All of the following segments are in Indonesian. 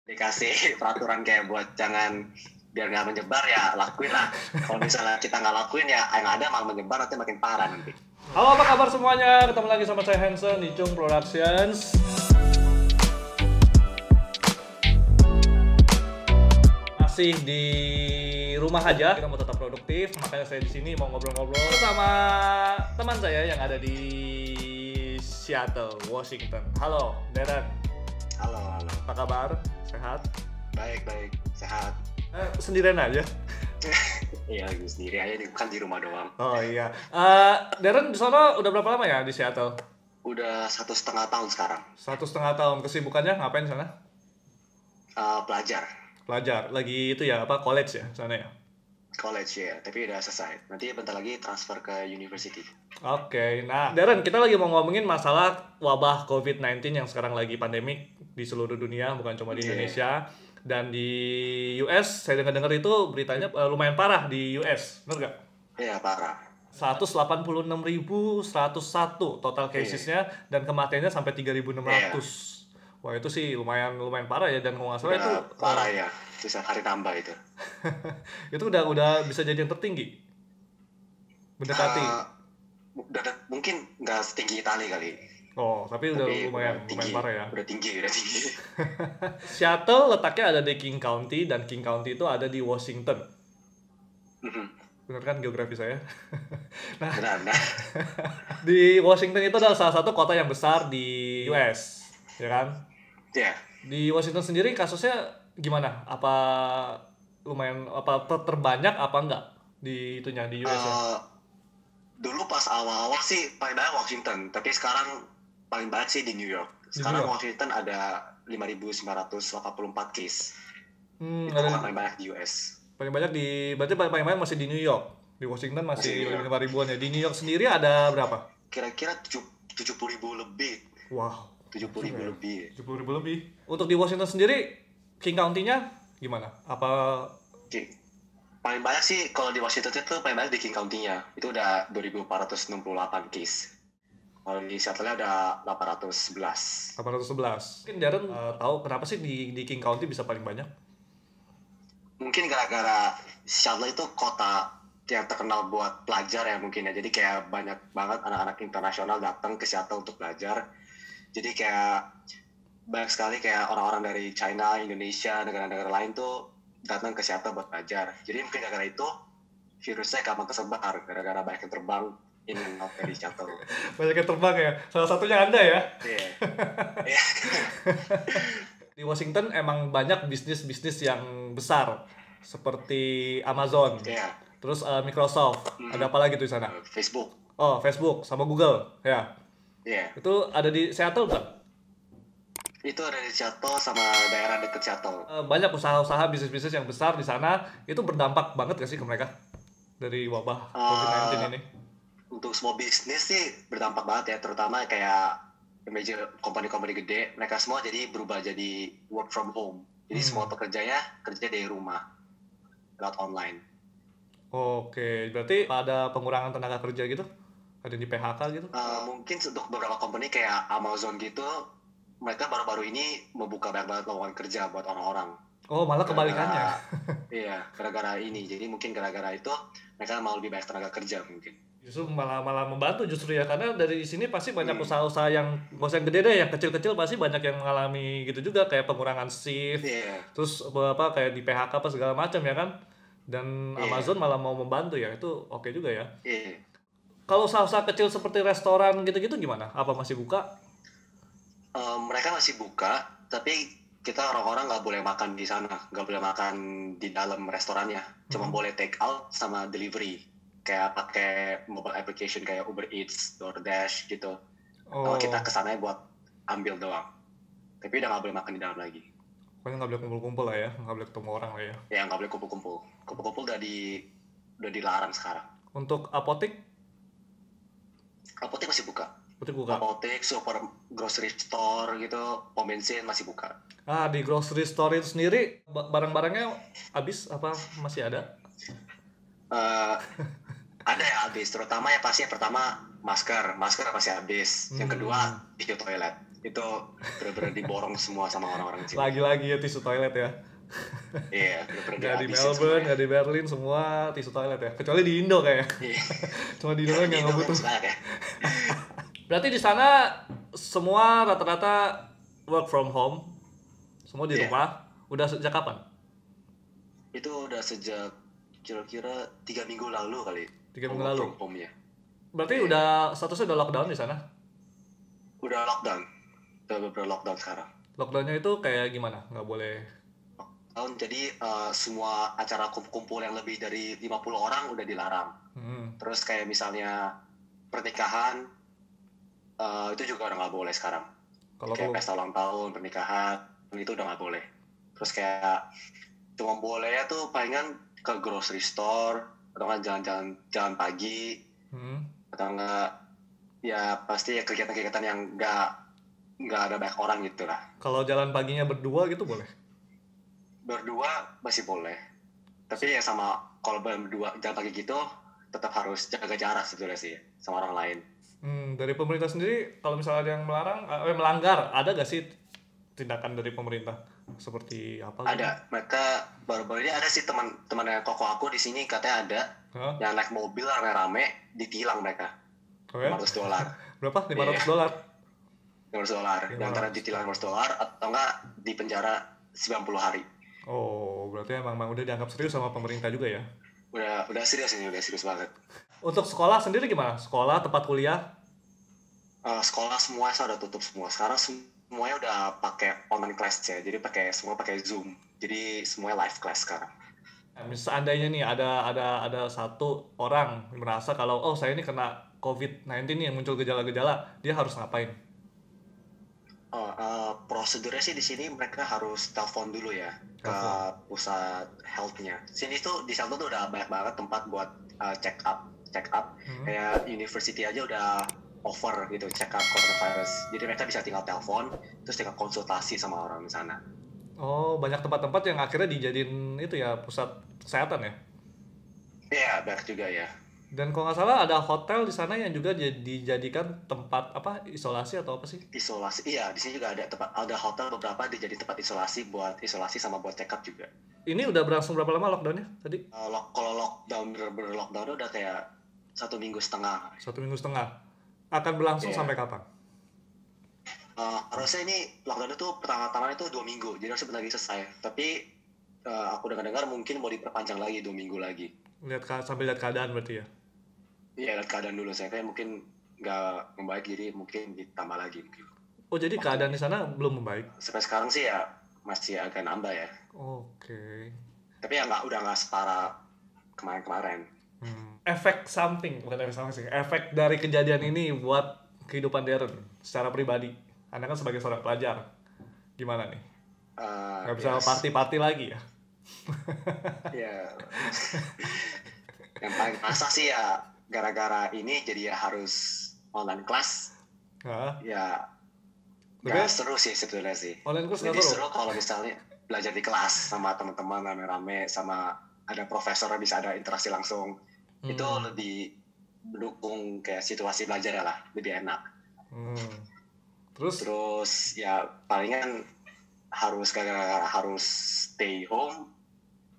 dikasih peraturan kayak buat jangan biar nggak menyebar ya lakuin lah. Kalau misalnya kita nggak lakuin ya yang ada malah menyebar nanti makin parah nanti. Halo, apa kabar semuanya? Ketemu lagi sama saya Hansen di Cung Productions. Masih di rumah aja, kita mau tetap produktif, makanya saya di sini mau ngobrol-ngobrol sama teman saya yang ada di Seattle, Washington. Halo, Darren. Halo. Apa kabar? Sehat? Baik, sehat. Sendirian aja? Iya, gue sendiri aja, kan di rumah doang. Oh iya. Darren di sana udah berapa lama ya di Seattle? Udah 1,5 tahun sekarang. 1,5 tahun. Kesibukannya ngapain di sana? Pelajar, lagi itu ya, apa, college ya sana ya? college ya, tapi udah selesai. Nanti bentar lagi transfer ke university. Oke, nah Darren, kita lagi mau ngomongin masalah wabah COVID-19 yang sekarang lagi pandemik di seluruh dunia, bukan cuma di Indonesia. Dan di US, saya dengar-dengar itu beritanya lumayan parah di US, bener nggak? Iya, parah. 186.101 total casesnya, dan kematiannya sampai 3.600. Wah, itu sih lumayan parah ya, dan kalau nggak salah itu parah ya, bisa hari tambah itu. itu udah bisa jadi yang tertinggi, mendekati. Mungkin nggak setinggi Italia kali. Oh, tapi udah lumayan parah ya. Udah tinggi. Seattle letaknya ada di King County, dan King County itu ada di Washington. Benar kan geografi saya? Nah, benar. di Washington itu adalah salah satu kota yang besar di US, ya kan? Iya. Di Washington sendiri kasusnya gimana? Apa lumayan terbanyak apa enggak di itunya di US ya? Dulu pas awal-awal sih paling banyak Washington, tapi sekarang paling banyak sih di New York. Sekarang Washington ada 5.984 case. Itu paling banyak di US. Paling banyak berarti paling banyak masih di New York. Di Washington masih 5.000-an ya. Di New York sendiri ada berapa? Kira-kira 70.000 lebih. Wow. 70.000 lebih. 70.000 lebih. Untuk di Washington sendiri, King County-nya gimana? Apa? Paling banyak sih kalau di Washington itu paling banyak di King County-nya. Itu udah 2.468 case. Kalau di Seattle ada 811. Mungkin Darren tahu kenapa sih di King County bisa paling banyak? Mungkin gara-gara Seattle itu kota yang terkenal buat pelajar ya mungkin ya. Jadi kayak banyak banget anak-anak internasional datang ke Seattle untuk belajar. Jadi kayak banyak sekali kayak orang-orang dari China, Indonesia, negara-negara lain tuh datang ke Seattle buat belajar. Jadi mungkin gara-gara itu virusnya gampang tersebar gara-gara banyak yang terbang in and out dari Seattle. Banyak yang terbang ya? Salah satunya Anda ya? Iya. Di Washington emang banyak bisnis-bisnis yang besar seperti Amazon, terus Microsoft, ada apa lagi tuh di sana? Facebook. Oh, Facebook sama Google, ya. Iya. Itu ada di Seattle kan? Itu ada di Seattle sama daerah dekat Seattle. Banyak usaha-usaha bisnis-bisnis yang besar di sana, itu berdampak banget gak sih ke mereka dari wabah COVID-19 ini? Untuk semua bisnis sih berdampak banget ya, terutama kayak major company gede, mereka semua jadi berubah jadi work from home. Jadi semua pekerjanya kerja dari rumah, lewat online. Oke, berarti ada pengurangan tenaga kerja gitu? Ada di PHK gitu? Mungkin untuk beberapa company kayak Amazon gitu, mereka baru-baru ini membuka banyak lowongan kerja buat orang-orang. Oh, malah kebalikannya. Iya, gara-gara ini. Jadi mungkin gara-gara itu mereka mau lebih banyak tenaga kerja mungkin. Justru malah membantu justru ya, karena dari sini pasti banyak usaha-usaha yang nggak usah yang gede deh, yang kecil-kecil pasti banyak yang mengalami gitu juga, kayak pengurangan shift, terus kayak di PHK apa segala macam ya kan, dan Amazon malah mau membantu ya, itu oke juga ya. Kalau usaha-usaha kecil seperti restoran gitu-gitu gimana? Apa masih buka? Mereka masih buka, tapi kita orang-orang nggak boleh makan di sana, nggak boleh makan di dalam restorannya, cuma boleh take out sama delivery. Kayak pakai mobile application kayak Uber Eats, DoorDash gitu. Kalau kita kesananya buat ambil doang. Tapi udah nggak boleh makan di dalam lagi. Pokoknya nggak boleh kumpul-kumpul lah ya, nggak boleh ketemu orang lah ya. Ya nggak boleh kumpul-kumpul. Kumpul-kumpul udah dilarang sekarang. Untuk apotek? Apotek masih buka. Apotek, super grocery store gitu, pom bensin masih buka. Di grocery store itu sendiri barang-barangnya habis apa masih ada? Ada ya habis, terutama ya pasti yang pertama masker masih habis. Yang kedua tisu toilet. Itu bener-bener diborong semua sama orang-orang sini. Lagi-lagi ya tisu toilet ya. Iya, bener-bener Gak di dihabisin Melbourne, semuanya. gak di Berlin, semua tisu toilet ya. Kecuali di Indo kayak. Iya. Cuma di Indo Kalau kan di nggak Indo kan butuh. masih banyak ya. Berarti di sana semua rata-rata work from home, semua di Iya. rumah. Udah sejak kapan? Itu udah sejak kira-kira 3 minggu lalu kali. 3 minggu work lalu. from home-nya. Berarti Iya. udah statusnya udah lockdown di sana? Udah lockdown. Udah bener lockdown sekarang. Lockdownnya itu kayak gimana? Nggak boleh. Jadi semua acara kumpul yang lebih dari 50 orang udah dilarang. Terus kayak misalnya pernikahan itu juga udah nggak boleh sekarang. Kayak pesta ulang tahun, pernikahan itu udah nggak boleh. Terus kayak cuma boleh tuh palingan ke grocery store atau nggak jalan pagi atau nggak ya pasti ya kegiatan-kegiatan yang nggak ada banyak orang gitu lah. Kalau jalan paginya berdua gitu boleh? Berdua masih boleh, tapi ya sama kalau berdua jalan pagi gitu tetap harus jaga jarak sebetulnya sih sama orang lain. Dari pemerintah sendiri kalau misalnya ada yang melanggar, ada gak sih tindakan dari pemerintah seperti apa? Ada, mereka baru-baru ini ada sih teman-temannya koko aku di sini katanya ada yang naik mobil rame-rame ditilang mereka. $500. Berapa? $500? $500. Yang antara ditilang $500 atau enggak di penjara 90 hari. Oh, berarti emang udah dianggap serius sama pemerintah juga ya? Udah serius ini, udah serius banget. Untuk sekolah sendiri gimana? Sekolah, tempat kuliah? Sekolah semua udah tutup semua. Sekarang semuanya udah pakai online class ya. Jadi semua pakai Zoom. Jadi semuanya live class sekarang. Seandainya nih ada satu orang merasa kalau saya ini kena COVID-19 nih yang muncul gejala-gejala, dia harus ngapain? Prosedurnya sih di sini mereka harus telepon dulu ya ke pusat health-nya. Sini tuh di sana tuh udah banyak banget tempat buat check up. Kayak university aja udah offer gitu check up coronavirus. Jadi mereka bisa tinggal telepon terus tinggal konsultasi sama orang di sana. Oh, banyak tempat-tempat yang akhirnya dijadiin itu ya pusat kesehatan ya? Iya, banyak juga ya. Dan kalau nggak salah ada hotel di sana yang juga dijadikan tempat isolasi atau apa sih? Isolasi, iya di sini juga ada hotel beberapa dijadiin tempat isolasi sama buat check up juga. Ini udah berlangsung berapa lama lockdownnya tadi? Kalau lockdown bener-bener lockdown udah kayak 1,5 minggu. 1,5 minggu. Akan berlangsung sampai kapan? Harusnya ini lockdown itu pertama-tama itu 2 minggu, jadi harusnya bentar lagi selesai. Tapi aku dengar mungkin mau diperpanjang lagi 2 minggu lagi. Sambil lihat keadaan berarti ya? Iya, lihat keadaan dulu. Saya kayak mungkin nggak membaik, jadi mungkin ditambah lagi mungkin. Oh, jadi keadaan di sana belum membaik? Sampai sekarang sih ya masih agak nambah ya. Oke. Tapi ya udah nggak separah kemarin-kemarin. Efek samping, bukan efek samping sih. Efek dari kejadian ini buat kehidupan Darren secara pribadi. Anda kan sebagai seorang pelajar, gimana nih? Nggak bisa party-party lagi ya? Ya. Yang paling terasa sih ya gara-gara ini jadi ya harus online class. Ya nggak seru sih sebetulnya sih. Online class lebih seru kalau misalnya belajar di kelas sama teman-teman rame-rame, sama ada profesor bisa ada interaksi langsung. Itu lebih mendukung kayak situasi belajar lah, lebih enak. Terus ya palingan harus stay home,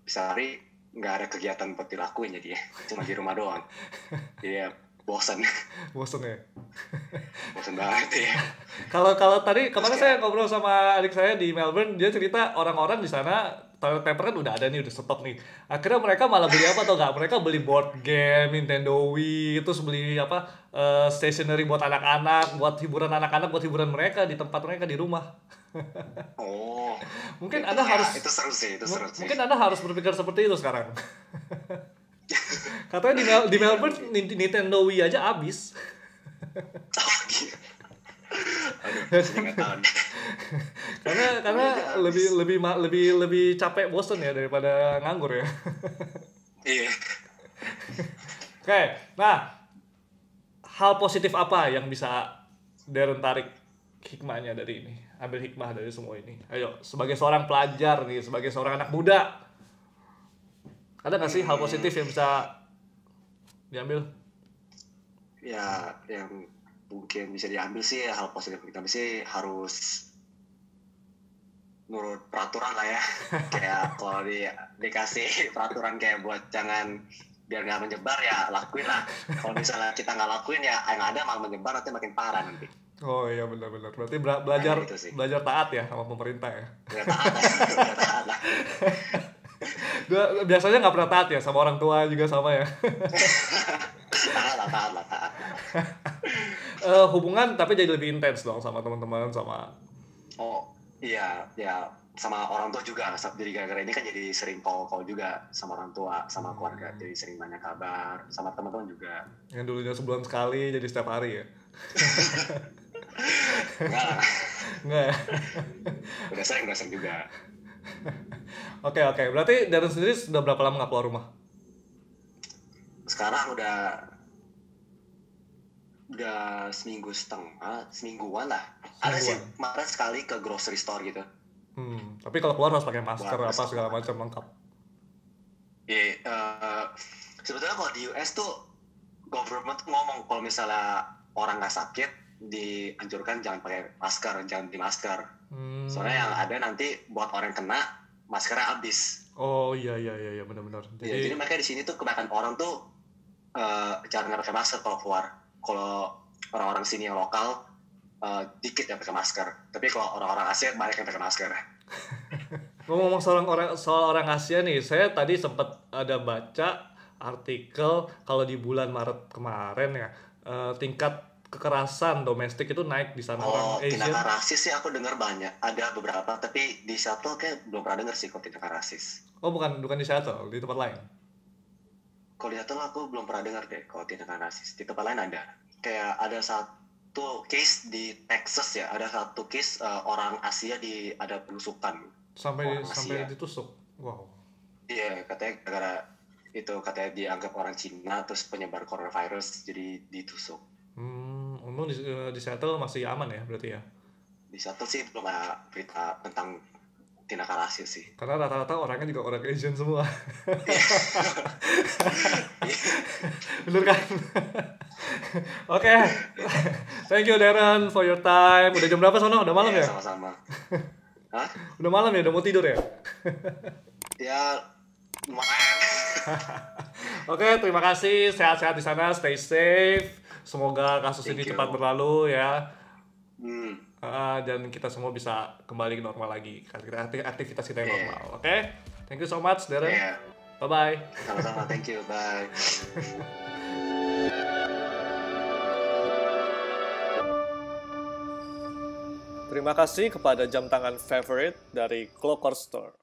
bisa hari nggak ada kegiatan buat dilakuin jadi ya cuma di rumah doang. Jadi ya bosan ya. Bosan banget ya. Kalau tadi kemarin saya ngobrol sama adik saya di Melbourne, dia cerita orang-orang di sana toilet paper kan udah ada nih, udah stok nih. Akhirnya mereka malah beli apa tau gak? Mereka beli board game, Nintendo Wii, terus beli stationery buat anak-anak, buat hiburan anak-anak, buat hiburan mereka di tempat mereka di rumah. Oh, mungkin Anda harus itu seru sih. Mungkin Anda harus berpikir seperti itu sekarang. Katanya di Melbourne Nintendo Wii aja habis. karena lebih capek bosen ya daripada nganggur ya. Iya. Oke, nah hal positif apa yang bisa Darren tarik hikmahnya dari ini? Ambil hikmah dari semua ini. Ayo, sebagai seorang pelajar nih, sebagai seorang anak muda, ada nggak sih hal positif yang bisa diambil? Ya, yang mungkin bisa diambil sih hal positif kita sih harus nurut peraturan lah ya. Kayak kalau dikasih peraturan kayak buat jangan biar nggak menyebar ya lakuin lah. Kalau misalnya kita nggak lakuin ya yang ada malah menyebar nanti makin parah nanti. Oh iya benar-benar. Berarti belajar taat ya sama pemerintah ya. Belajar taat lah. Gue biasanya nggak pernah taat ya sama orang tua juga sama ya. taat lah. Hubungan tapi jadi lebih intens dong sama teman-teman sama. Oh iya ya sama orang tua juga. Jadi gara-gara ini kan jadi sering call juga sama orang tua sama keluarga. Jadi sering banyak kabar sama teman-teman juga. Yang dulunya sebulan sekali jadi setiap hari ya. Enggak ya? Udah sering juga. Oke. Berarti Darren sendiri sudah berapa lama nggak keluar rumah? Sekarang udah semingguan lah. Ada sih kemarin sekali ke grocery store gitu. Tapi kalau keluar harus pakai masker apa segala macam lengkap. Sebetulnya kalau di US tuh government ngomong kalau misalnya orang nggak sakit dianjurkan jangan pakai masker, jangan di masker. Soalnya yang ada nanti buat orang yang kena maskernya habis. Oh iya benar-benar. Jadi mereka di sini tuh kebanyakan orang tuh jarang pakai masker kalau keluar. Kalau orang-orang sini yang lokal dikit yang pakai masker. Tapi kalau orang-orang Asia banyak yang pakai masker. Ngomong soal orang Asia nih, saya tadi sempat ada baca artikel kalau di bulan Maret kemarin ya tingkat kekerasan domestik itu naik di sana. Tindakan rasis sih aku dengar banyak. Ada beberapa, tapi di Seattle kayak belum pernah dengar sih kalau tindakan rasis. Oh bukan di Seattle, di tempat lain? Kalau di Seattle aku belum pernah dengar deh kalau tindakan rasis. Di tempat lain ada. Kayak ada satu case di Texas ya, ada satu case orang Asia ada penusukan. Sampai ditusuk? Wow. Iya, katanya katanya dianggap orang Cina terus penyebar coronavirus jadi ditusuk. Untung di Seattle masih aman ya berarti ya? Di Seattle sih belum ada berita tentang tindakan rasis sih. Karena rata-rata orangnya juga orang Asian semua. Bener kan? Oke. Thank you Darren for your time. Udah jam berapa sono? Udah malam ya? Sama-sama. Hah? Udah malam ya? Udah mau tidur ya? Ya lumayan. Oke, terima kasih. Sehat-sehat di sana. Stay safe. Semoga kasus ini cepat berlalu ya. Dan kita semua bisa kembali ke normal lagi. Aktivitas kita yang normal. Oke? Thank you so much, Darren. Yeah. Bye-bye. Sama-sama. Thank you. Bye. Terima kasih kepada jam tangan favorite dari Clocker Store.